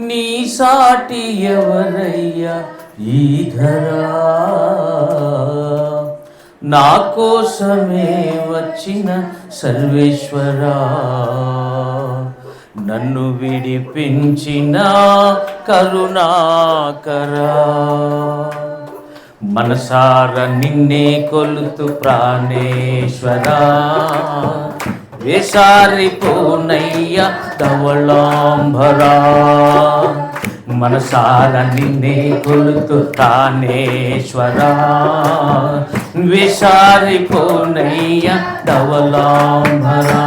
నీ సాటి ఎవరయ్యా ఈ ధరా, నా కోసమే వచ్చిన సర్వేశ్వరా, నన్ను విడిపించిన కరుణాకరా, మనసార నిన్నే కొలుతు ప్రాణేశ్వరా, వేసారిపోనయ్య ధవళాంబరా, మనసార నిన్నే కొలుతు ప్రాణేశ్వరా, వేసారిపోనయ్య ధవళాంబరా,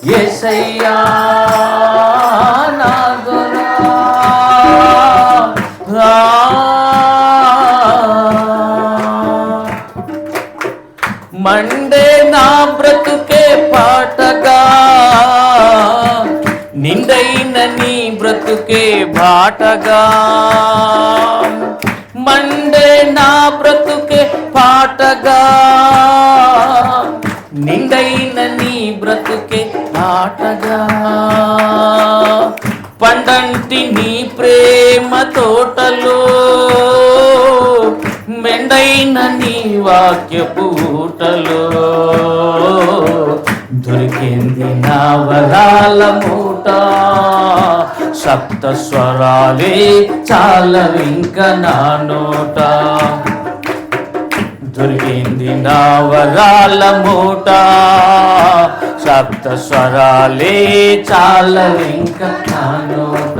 యేసయ్యా నా దొరా, మండే నా బ్రతుకే పాటగా, నిండైన నీ బ్రతుకే బాటగా, మండే నా బ్రతుకే పాటగా, నిండైన నీ బ్రతుకే బాటగా, పండంటి నీ ప్రేమ తోటలో, మెండైన నీ వాక్య పూటలో, దొరికింది నా వరాల మూట, సప్త స్వరాలే చాలవింక నా నోట, దొరికింది నా వరాల మూట, సప్త స్వరాలే చాలవింక నా నోట,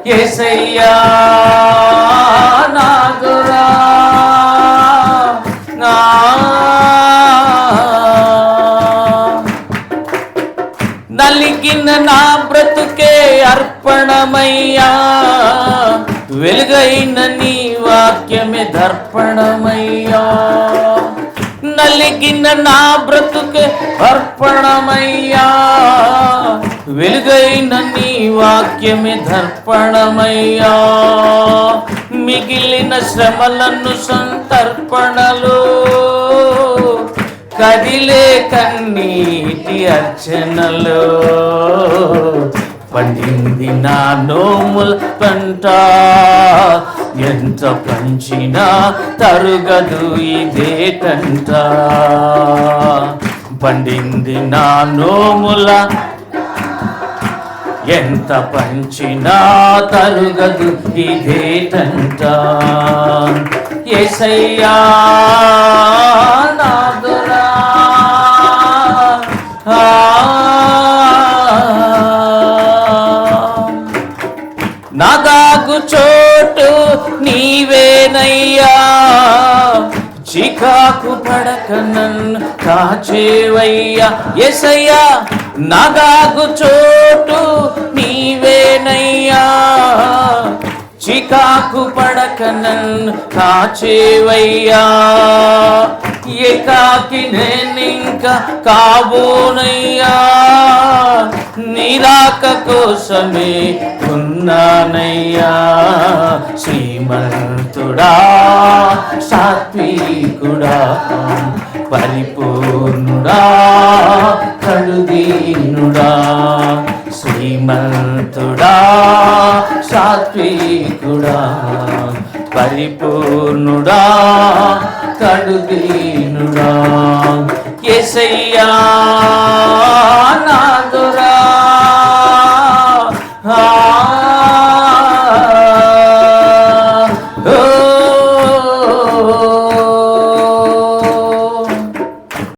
యేసయ్యా నా దొరా, నలిగిన నా బ్రతుకే అర్పణమయ్యా, వెలుగైన నీ వాక్యమే దర్పణమయ్యా, నలిగిన నా బ్రతుకే అర్పణమయ్యా, వెలుగైన నీ వాక్యమే దర్పణమయ్యా, మిగిలిన శ్రమలను సంతర్పణలు, కదిలే కన్నీటి అర్చనలో, పండింది నా నోముల పంట, ఎంత పంచినా తరుగదు ఇదేటంట, పండింది నా నోముల, ఎంత పంచినా తరుగదు ఇదేటంట, యేసయ్యా నా దొరా, నా దాగు చోటు నీవేనయ్యా, చికాకు పడక నన్ను కాచేవయ్యా, యేసయ్యా నా దాగు చోటు నీవేనయ్యా, చికాకు పడక నన్ను కాచేవయ్యా, ఏకాకి నేనింక కాబోనయ్యా, నీరాక కోసమే ఉన్నానయ్యా, శ్రీమంతుడా సాత్వికుడా పరిపూర్ణుడా కడుదీనుడా, శ్రీమంతుడా సాత్వికుడా పరిపూర్ణుడా కడుదీనుడా, యేసయ్యా నా దొరా,